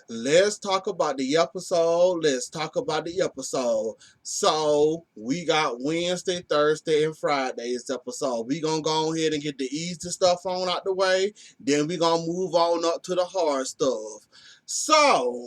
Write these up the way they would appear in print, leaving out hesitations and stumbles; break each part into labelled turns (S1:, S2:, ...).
S1: Let's talk about the episode. Let's talk about the episode. So we got Wednesday, Thursday, and Friday's episode. We gonna go ahead and get the easy stuff on out the way. Then we gonna move on up to the hard stuff. So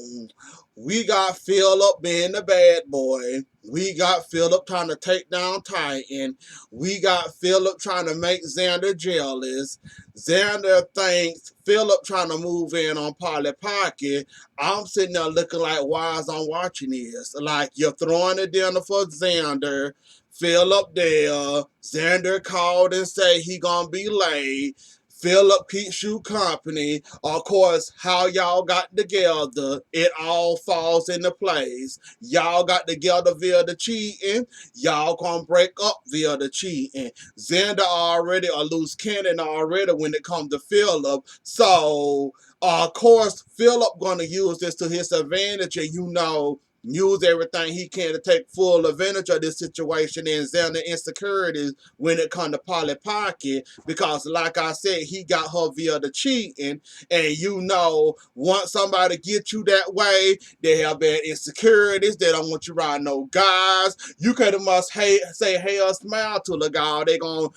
S1: we got Philip being the bad boy. We got Philip trying to take down Titan. We got Philip trying to make Xander jealous. Xander thinks Philip trying to move in on Polly Pocket. I'm sitting there looking like, why is I'm watching this? Like, you're throwing a dinner for Xander. Philip there. Xander called and say he gonna be late. Philip keeps you company. Of course, how y'all got together, it all falls into place. Y'all got together via the cheating. Y'all gonna break up via the cheating. Xander already a loose cannon already when it comes to Philip. So, of course, Philip gonna use this to his advantage, and use everything he can to take full advantage of this situation and Xander insecurities when it comes to Polly Pocket, because like I said, he got her via the cheating, and once somebody get you that way, they have bad insecurities, they don't want you riding no guys. You could must say hey or smile to the guy, they gonna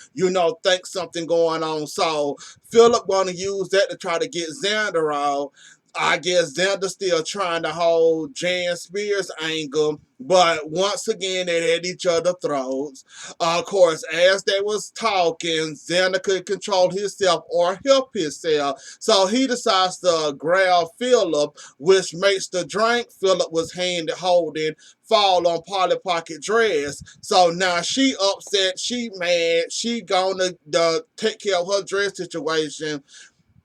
S1: think something going on. So Philip gonna use that to try to get Xander out. I guess Xander still trying to hold Jan Spears' angle, but once again they had each other throats. Of course, as they was talking, Xander could control himself or help himself, so he decides to grab Philip, which makes the drink Philip was holding fall on Polly Pocket dress. So now she upset, she mad, she gonna take care of her dress situation.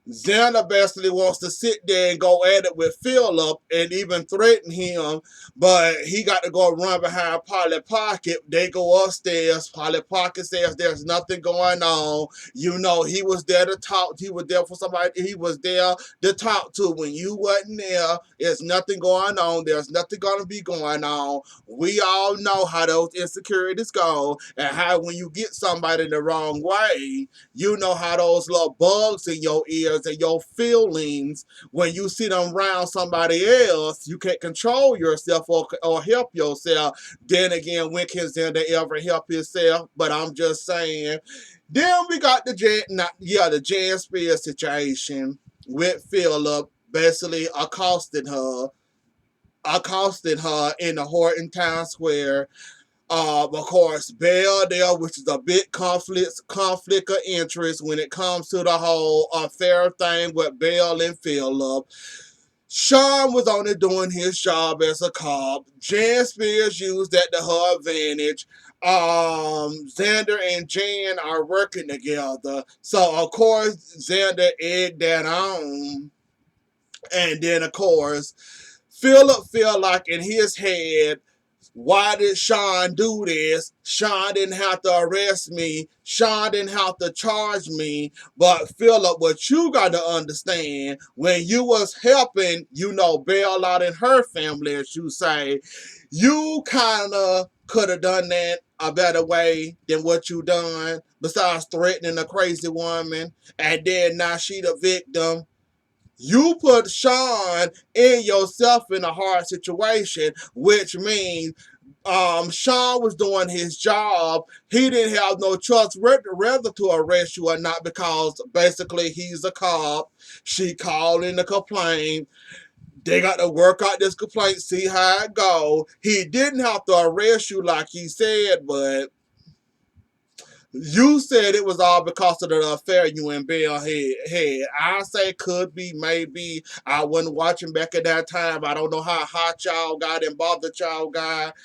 S1: Xander basically wants to sit there and go at it with Philip and even threaten him, but he got to go run behind Polly Pocket. They go upstairs. Polly Pocket says there's nothing going on. He was there to talk. He was there for somebody. He was there to talk to when you wasn't there. There's nothing going on. There's nothing going to be going on. We all know how those insecurities go and how when you get somebody the wrong way, you know how those little bugs in your ears and your feelings, when you see them around somebody else, you can't control yourself or help yourself. Then again, when can Xander ever help himself? But I'm just saying. Then we got the Jan Spears situation with Philip basically accosted her in the Horton Town Square. Of course, Belle there, which is a big conflict of interest when it comes to the whole affair thing with Belle and Philip. Sean was only doing his job as a cop. Jan Spears used that to her advantage. Xander and Jan are working together. So, of course, Xander egged that on. And then, of course, Philip feel like in his head, why did Sean do this? Sean didn't have to arrest me. Sean didn't have to charge me. But Philip, what you got to understand, when you was helping, bail out in her family, as you say, you kind of could have done that a better way than what you done, besides threatening a crazy woman, and then now she the victim. You put Sean and yourself in a hard situation, which means Sean was doing his job. He didn't have no choice whether to arrest you or not, because basically he's a cop. She called in a complaint. They got to work out this complaint, see how it go. He didn't have to arrest you like he said, but you said it was all because of the affair you and Bill had. I say could be, maybe. I wasn't watching back at that time. I don't know how hot y'all got and bothered y'all got.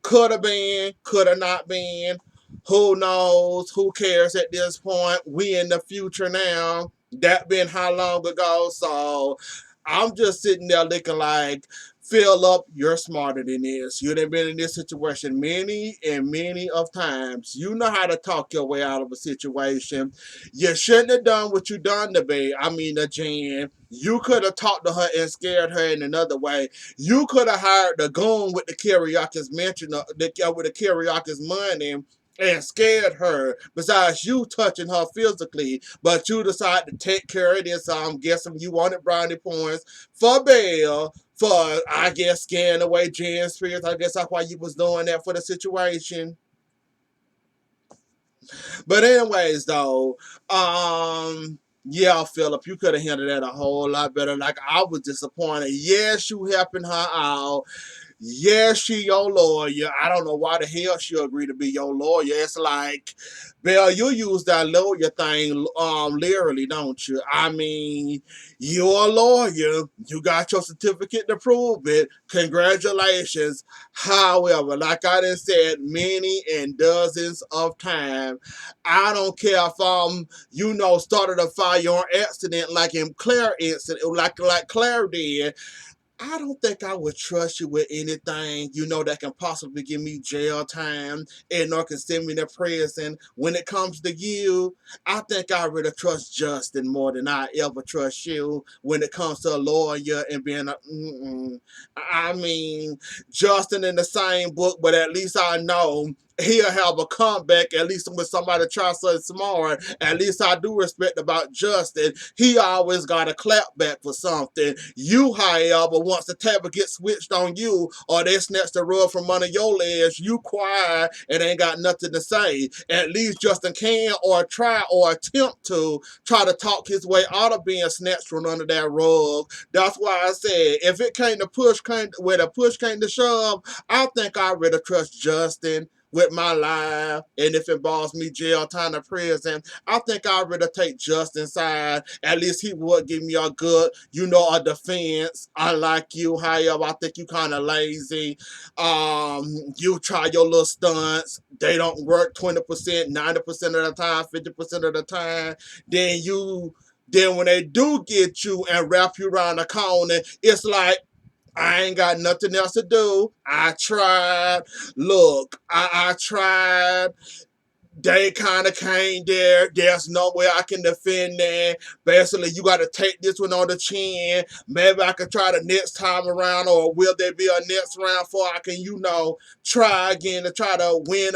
S1: Could have been, could have not been. Who knows? Who cares at this point? We in the future now. That been how long ago? So I'm just sitting there looking like, Philip, you're smarter than this. You done been in this situation many and many of times. You know how to talk your way out of a situation. You shouldn't have done what you done to Jan. You could have talked to her and scared her in another way. You could have hired the goon with the karaoke's money and scared her, besides you touching her physically, but you decide to take care of this. So I'm guessing you wanted brownie points for bail, for, I guess, scaring away Jen's fears. I guess that's why you was doing that for the situation. But anyways, though, yeah, Philip, you could have handled that a whole lot better. Like, I was disappointed. Yes, you helping her out. Yeah, she your lawyer. I don't know why the hell she agreed to be your lawyer. It's like, Belle, you use that lawyer thing literally, don't you? I mean, you're a lawyer. You got your certificate to prove it. Congratulations. However, like I done said many and dozens of times, I don't care if started a fire or accident like in Claire incident, like Claire did. I don't think I would trust you with anything, that can possibly give me jail time and or can send me to prison. When it comes to you, I think I really trust Justin more than I ever trust you when it comes to a lawyer and being I mean, Justin in the same book, but at least I know he'll have a comeback, at least with somebody try something smart. At least I do respect about Justin. He always got a clap back for something. You, however, once the table gets switched on you or they snatch the rug from under your legs, you quiet and ain't got nothing to say. At least Justin can or try or attempt to try to talk his way out of being snatched from under that rug. That's why I said, if it came to where the push came to shove, I think I really trust Justin with my life, and if it involves me jail time to prison, I think I'd rather take Justin's side. At least he would give me a good, a defense. Unlike you, however, I think you kind of lazy. You try your little stunts. They don't work 20%, 90% of the time, 50% of the time. Then when they do get you and wrap you around the corner, it's like, I ain't got nothing else to do. I tried. Look, I tried. They kind of came there. There's no way I can defend that. Basically, you got to take this one on the chin. Maybe I can try the next time around, or will there be a next round for I can, try again to try to win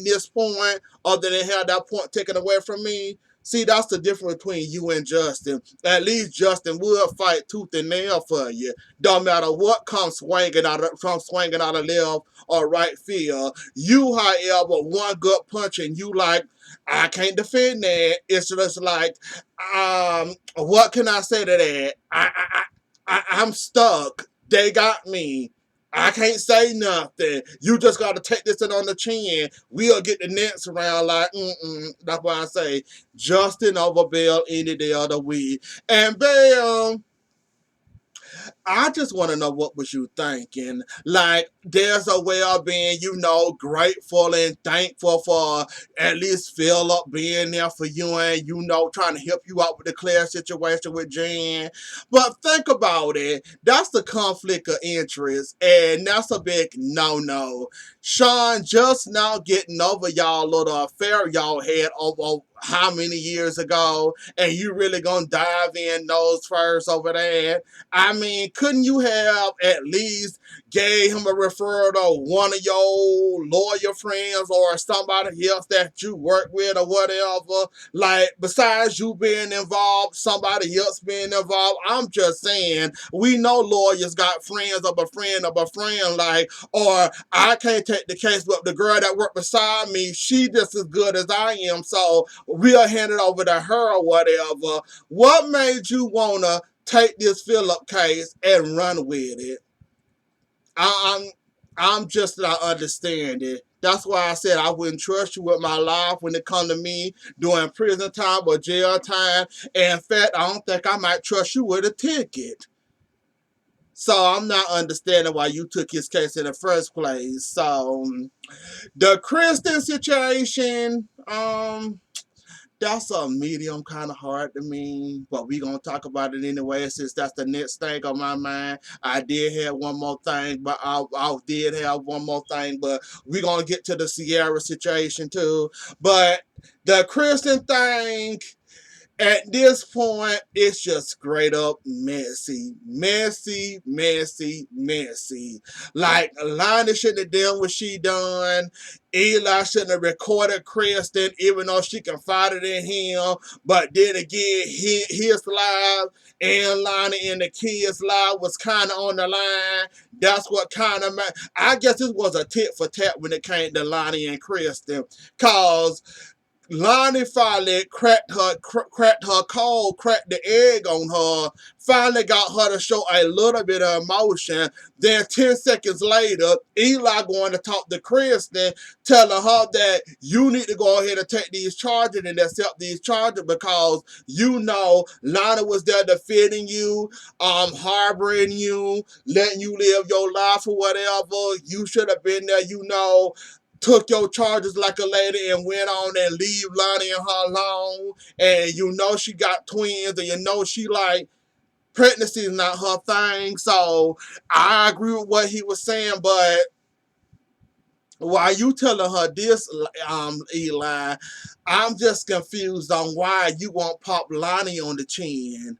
S1: this point, other than have that point taken away from me. See, that's the difference between you and Justin. At least Justin will fight tooth and nail for you. Don't matter what comes swinging out of left or right field. You, however, one good punch and you like, I can't defend that. It's just like, what can I say to that? I'm stuck. They got me. I can't say nothing. You just got to take this in on the chin. We'll get the next round like, That's why I say Justin over Bell any day of the week. And Bell, I just want to know what was you thinking. Like, there's a way of being, grateful and thankful for at least Philip being there for you and, trying to help you out with the Claire situation with Jan. But think about it. That's the conflict of interest, and that's a big no-no. Sean just now getting over y'all little affair y'all had over how many years ago, and you really gonna dive in nose first over that? I mean, couldn't you have at least gave him a referral to one of your lawyer friends or somebody else that you work with or whatever? Like, besides you being involved, somebody else being involved. I'm just saying, we know lawyers got friends of a friend of a friend, like, or I can't take the case, but the girl that worked beside me, she just as good as I am, so we'll hand it over to her or whatever. What made you wanna take this Philip case and run with it? I, I'm just not understanding. That's why I said I wouldn't trust you with my life when it come to me doing prison time or jail time. And in fact, I don't think I might trust you with a ticket. So I'm not understanding why you took his case in the first place. So the Kristen situation, that's a medium kind of hard to me, but we gonna talk about it anyway since that's the next thing on my mind. I did have one more thing, but I did have one more thing, but we gonna get to the Sierra situation too. But the Kristen thing, At this point, it's just straight up messy. Messy, messy, messy. Like, Lonnie shouldn't have done what she done. Eli shouldn't have recorded Kristen, even though she confided in him. But then again, his live and Lonnie and the kids' live was kind of on the line. That's what kind of... I guess this was a tit for tat when it came to Lonnie and Kristen. Because Lonnie finally cracked her code, cracked the egg on her, finally got her to show a little bit of emotion. Then 10 seconds later, Eli going to talk to Kristen, telling her that you need to go ahead and take these charges and accept these charges because you know Lonnie was there defending you, harboring you, letting you live your life or whatever. You should have been there, you know, took your charges like a lady and went on and leave Lonnie and her alone. And you know she got twins, and you know she like pregnancy is not her thing. So I agree with what he was saying, but while you telling her this, Eli, I'm just confused on why you won't pop Lonnie on the chin.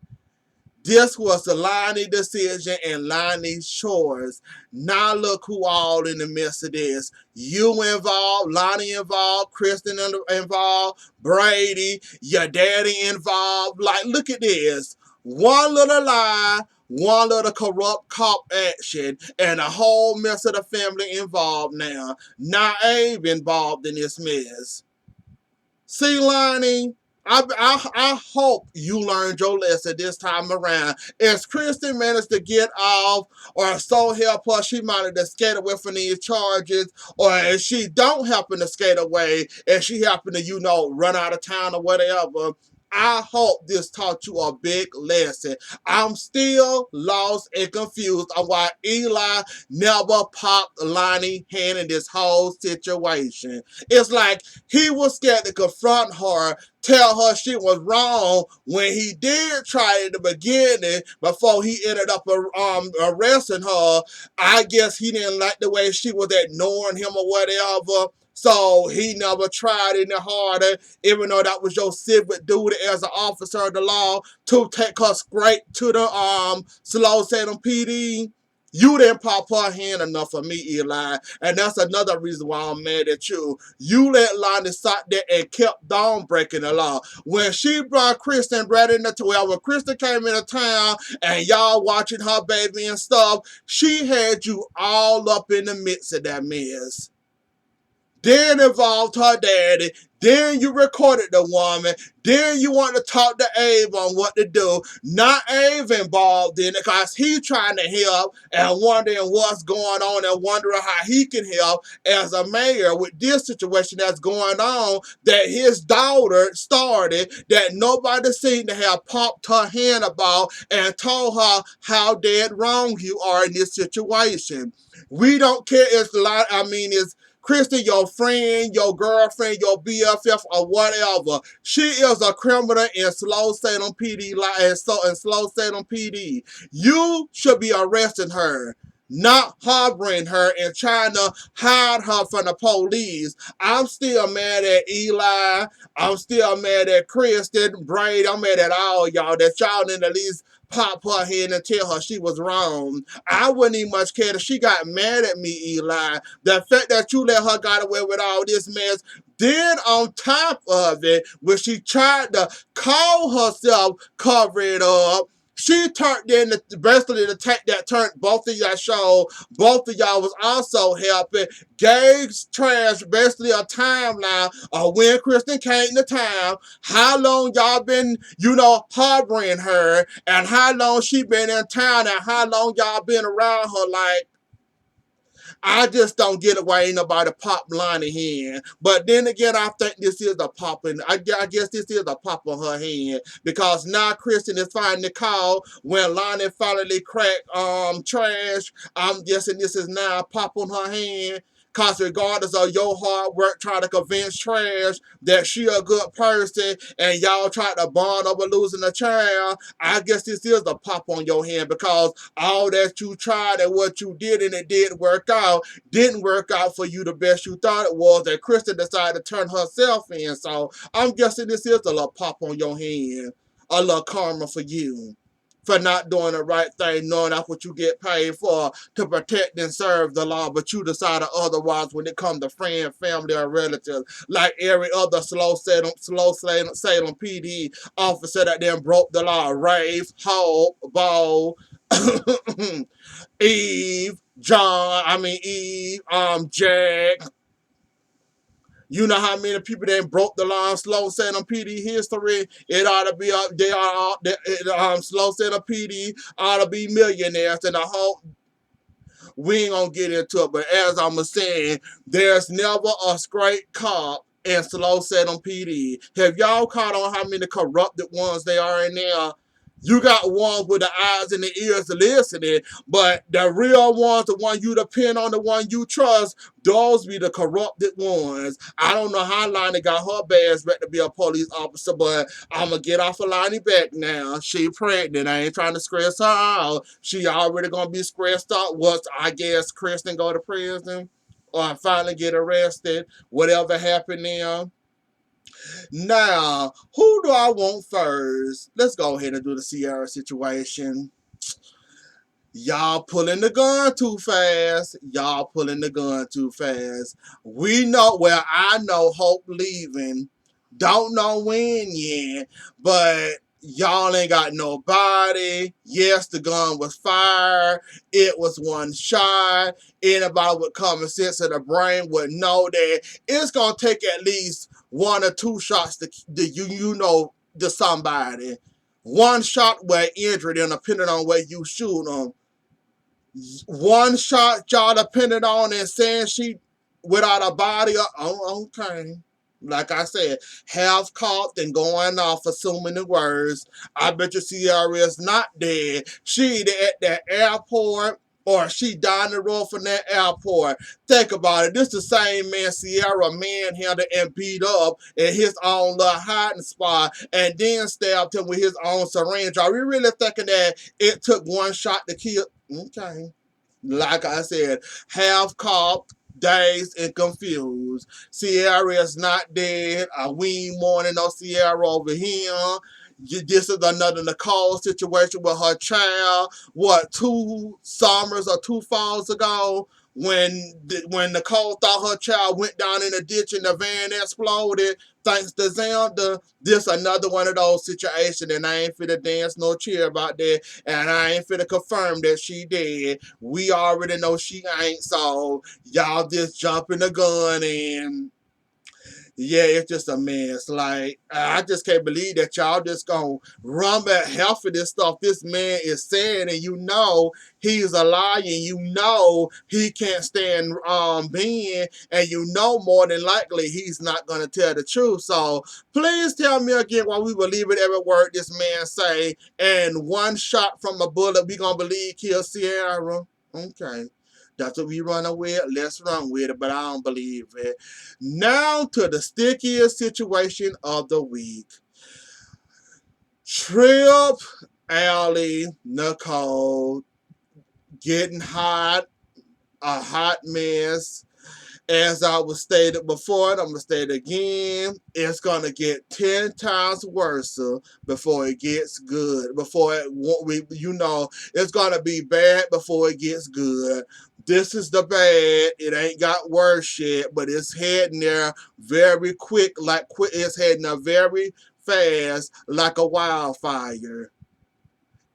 S1: This was the Lonnie decision and Lonnie's chores. Now look who all in the midst of this. You involved, Lonnie involved, Kristen involved, Brady, your daddy involved. Like, look at this. One little lie, one little corrupt cop action, and a whole mess of the family involved now. Now Abe involved in this mess. See, Lonnie, I hope you learned your lesson this time around. As Kristen managed to get off, or so help her, she might have skate away from these charges, or if she don't happen to skate away, and she happen to, you know, run out of town or whatever, I hope this taught you a big lesson. I'm still lost and confused on why Eli never popped Lonnie hand in this whole situation. It's like he was scared to confront her, tell her she was wrong when he did try in the beginning before he ended up arresting her. I guess he didn't like the way she was ignoring him or whatever. So he never tried any harder, even though that was your civic duty as an officer of the law to take her straight to the Slow Salem PD. You didn't pop her hand enough for me, Eli. And that's another reason why I'm mad at you. You let Lonnie sit there and kept on breaking the law. When she brought Kristen right into town, when Kristen came into town and y'all watching her baby and stuff, she had you all up in the midst of that mess. Then involved her daddy. Then you recorded the woman. Then you want to talk to Abe on what to do. Not Abe involved in it because he trying to help and wondering what's going on and wondering how he can help as a mayor with this situation that's going on that his daughter started that nobody seemed to have popped her hand about and told her how dead wrong you are in this situation. We don't care. It's Kristen, your friend, your girlfriend, your BFF, or whatever. She is a criminal in Slow Salem PD, in Slow Salem PD. You should be arresting her, not harboring her and trying to hide her from the police. I'm still mad at Eli. I'm still mad at Kristen, Brady. I'm mad at all y'all that y'all didn't at least pop her head and tell her she was wrong. I wouldn't even much care if she got mad at me, Eli. The fact that you let her get away with all this mess, then on top of it, when she tried to call herself cover it up, she turned in basically the take that turned both of y'all show. Both of y'all was also helping. Gave Trash basically a timeline of when Kristen came to town, how long y'all been, you know, harboring her, and how long she been in town, and how long y'all been around her. Like, I just don't get it why ain't nobody pop Lonnie hand. But then again, I think this is a pop I guess this is a pop on her hand because now Kristen is finding the call when Lonnie finally cracked Trash. I'm guessing this is now a pop on her hand. Cause regardless of your hard work trying to convince Trash that she a good person and y'all try to bond over losing a child, I guess this is a pop on your hand because all that you tried and what you did and it didn't work out for you the best you thought it was, that Kristen decided to turn herself in. So I'm guessing this is a little pop on your hand, a little karma for you for not doing the right thing, knowing that's what you get paid for, to protect and serve the law, but you decided otherwise when it comes to friend, family, or relatives, like every other Salem PD officer that then broke the law. Rafe, Hope, Bo, Jack. You know how many people that broke the law in Slow Salem PD history? It ought to be up. Slow Salem PD ought to be millionaires, and the whole. We ain't gonna get into it, but as I'm saying, there's never a straight cop in Slow Salem PD. Have y'all caught on how many corrupted ones they are in there? You got ones with the eyes and the ears listening, but the real ones, the one you depend on, the one you trust, those be the corrupted ones. I don't know how Lonnie got her badge back to be a police officer, but I'm going to get off of Lonnie back now. She pregnant. I ain't trying to stress her out. She already going to be stressed out once, I guess, Kristen go to prison or finally get arrested, whatever happened there. Now, who do I want first? Let's go ahead and do the Sierra situation. Y'all pulling the gun too fast. Y'all pulling the gun too fast. We know, well, I know Hope leaving. Don't know when yet, but y'all ain't got nobody. Yes, the gun was fired. It was one shot. Anybody with common sense of the brain would know that it's going to take at least one or two shots to to somebody. One shot where injured, and depending on where you shoot them. One shot y'all depending on and saying she without a body. Oh, okay. Like I said, half caught and going off assuming the words. I bet you Sierra is not dead. She either at that airport or she down the road from that airport. Think about it. This the same man Sierra manhandled and beat up in his own little hiding spot and then stabbed him with his own syringe. Are we really thinking that it took one shot to kill? Okay. Like I said, half caught, dazed, and confused. Sierra is not dead. We ain't mourning no Sierra over here. This is another Nicole situation with her child. What, 2 summers or 2 falls ago? When Nicole thought her child went down in a ditch and the van exploded, thanks to Zelda, this another one of those situations, and I ain't finna dance no cheer about that, and I ain't finna confirm that she did. We already know she ain't, so y'all just jumping the gun and yeah, it's just a mess. Like, I just can't believe that y'all just gonna run back half of this stuff this man is saying, and you know he's a liar, and you know he can't stand being, and you know more than likely he's not gonna tell the truth. So please tell me again why we believe in every word this man say, and one shot from a bullet we gonna believe killed Sierra. Okay. That's what we running with. Let's run with it, but I don't believe it. Now to the stickiest situation of the week. Trip, Allie, Nicole, getting hot, a hot mess. As I was stated before, and I'm going to state it again, it's going to get 10 times worse before it gets good. Before it, it's going to be bad before it gets good. This is the bad. It ain't got worse yet, but it's heading there very quick, it's heading there very fast, like a wildfire.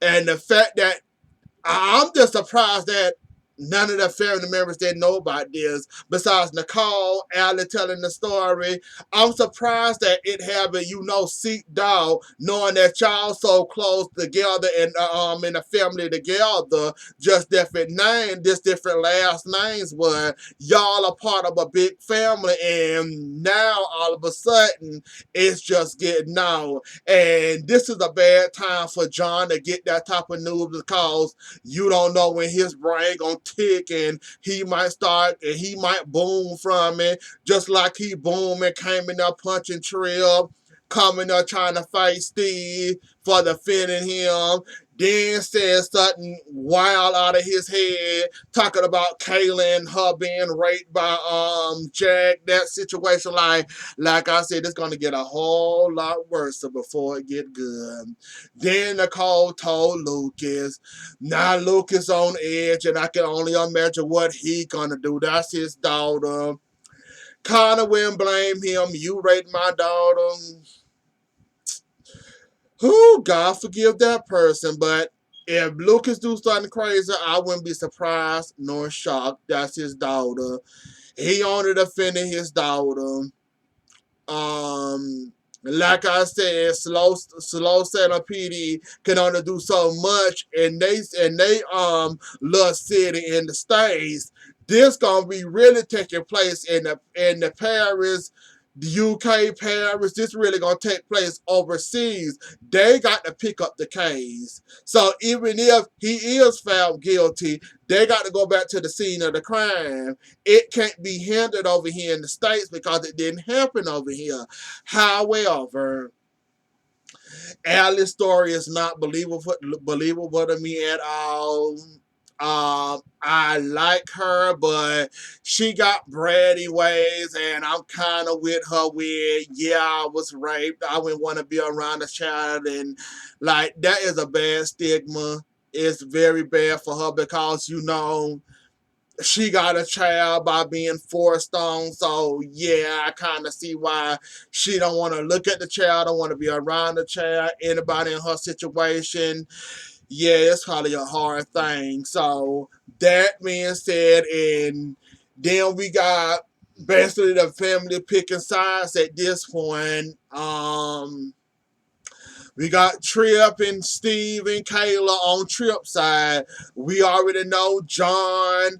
S1: And the fact that I'm just surprised that none of the family members didn't know about this, besides Nicole, Allie telling the story. I'm surprised that it haven't, seeped out, knowing that y'all so close together and in a family together, just different names, just different last names, but y'all are part of a big family, and now all of a sudden it's just getting out. And this is a bad time for John to get that type of news because you don't know when his brain gonna tick, and he might boom from it, just like he boomed and came in there punching Tripp, coming up trying to fight Steve for defending him. Then said something wild out of his head, talking about Kayla and her being raped by Jack. That situation, like I said, it's gonna get a whole lot worse before it get good. Then Nicole told Lucas. Now Lucas on edge, and I can only imagine what he gonna do. That's his daughter. Connor wouldn't blame him. You raped my daughter. Who, God forgive that person, but if Lucas do something crazy, I wouldn't be surprised nor shocked. That's his daughter. He only defended his daughter. Um, like I said, slow Santa PD can only do so much, and they little city in the States. This gonna be really taking place in the Paris, the UK, Paris. This really gonna take place overseas. They got to pick up the case. So even if he is found guilty, they got to go back to the scene of the crime. It can't be handled over here in the States because it didn't happen over here. However, Allie's story is not believable to me at all. I like her, but she got bratty ways, and I'm kind of with her with, yeah, I was raped. I wouldn't want to be around a child, and like, that is a bad stigma. It's very bad for her because, she got a child by being forced on. So yeah, I kind of see why she don't want to look at the child, don't want to be around the child. Anybody in her situation, yeah, it's probably a hard thing. So that being said, and then we got basically the family picking sides at this point. We got Tripp and Steve and Kayla on Tripp's side. We already know John.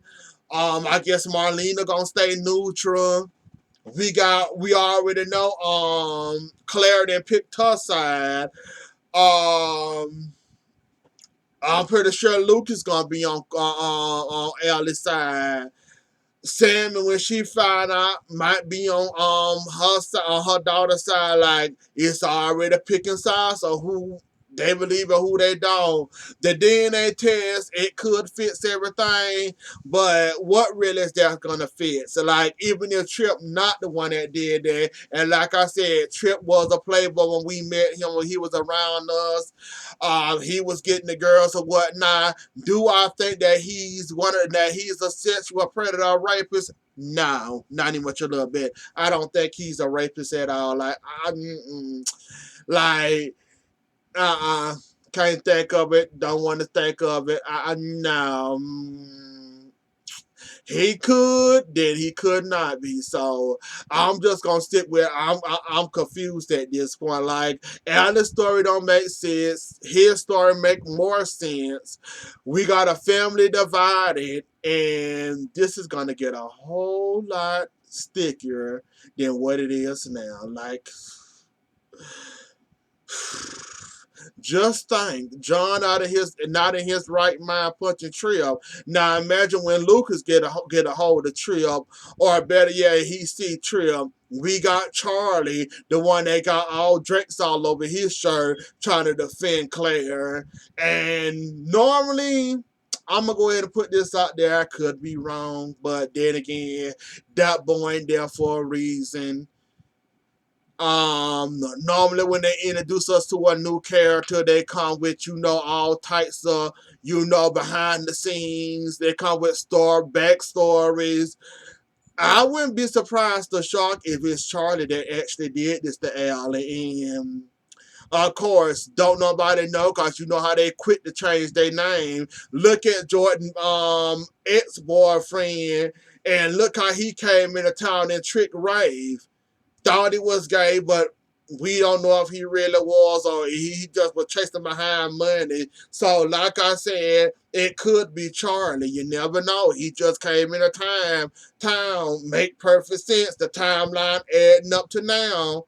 S1: I guess Marlena gonna stay neutral. We already know Claire that picked her side. Um I'm pretty sure Luke is gonna be on Allie's side. Sammy, when she find out, might be on her side, on her daughter's side. Like, it's already picking sides. So who they believe and who they don't. The DNA test, it could fix everything, but what really is that gonna fit? So like, even if Tripp not the one that did that, and like I said, Tripp was a playboy when we met him, when he was around us. He was getting the girls or whatnot. Do I think that he's a sexual predator or rapist? No, not even much a little bit. I don't think he's a rapist at all. Like, can't think of it. Don't want to think of it. No. He could, then he could not be. So I'm just gonna stick with. I'm confused at this point. Like, Alan's story don't make sense. His story make more sense. We got a family divided, and this is gonna get a whole lot stickier than what it is now. Like, just think, John not in his right mind punching Tripp. Now imagine when Lucas get a hold of Tripp, or better yet, he see Tripp. We got Charlie, the one that got all drinks all over his shirt, trying to defend Claire. And normally, I'm gonna go ahead and put this out there. I could be wrong, but then again, that boy ain't there for a reason. Normally when they introduce us to a new character, they come with, all types of, behind the scenes. They come with backstories. I wouldn't be surprised or shocked if it's Charlie that actually did this to Allie. And of course, don't nobody know, because you know how they quit to change their name. Look at Jordan, ex-boyfriend, and look how he came into town and tricked Rave. Thought he was gay, but we don't know if he really was, or he just was chasing behind money. So, like I said, it could be Charlie. You never know. He just came in a town. Make perfect sense. The timeline adding up to now.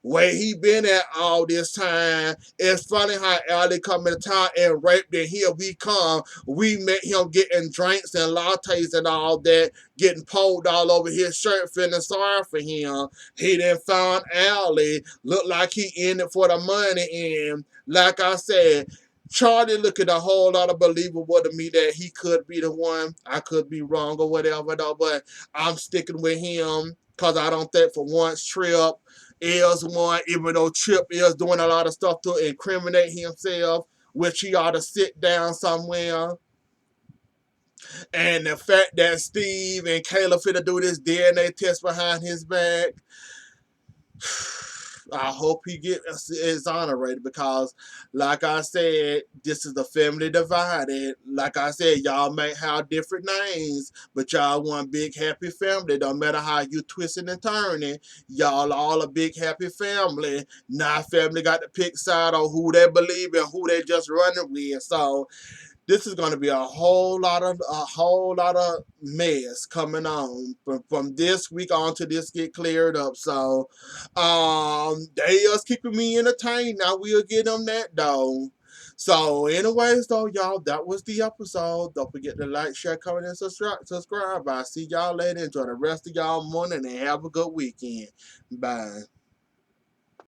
S1: where he been at all this time. It's funny how Allie come into town and raped, and here we come. We met him getting drinks and lattes and all that, getting pulled all over his shirt, feeling sorry for him. He then found Allie, looked like he in it for the money, and like I said, Charlie looking a whole lot of believable to me that he could be the one. I could be wrong or whatever though, but I'm sticking with him because I don't think for once Tripp is one, even though Tripp is doing a lot of stuff to incriminate himself, which he ought to sit down somewhere. And the fact that Steve and Kayla finna do this DNA test behind his back, I hope he gets exonerated because, like I said, this is the family divided. Like I said, y'all may have different names, but y'all one big happy family. Don't matter how you twisting and turning, y'all all a big happy family. Now family got to pick side on who they believe in, who they just running with. So this is going to be a whole lot of mess coming on from this week on to this get cleared up. So they is keeping me entertained. Now we'll get them that though. So anyways though, y'all, that was the episode. Don't forget to like, share, comment, and subscribe. I'll see y'all later. Enjoy the rest of y'all morning and have a good weekend. Bye.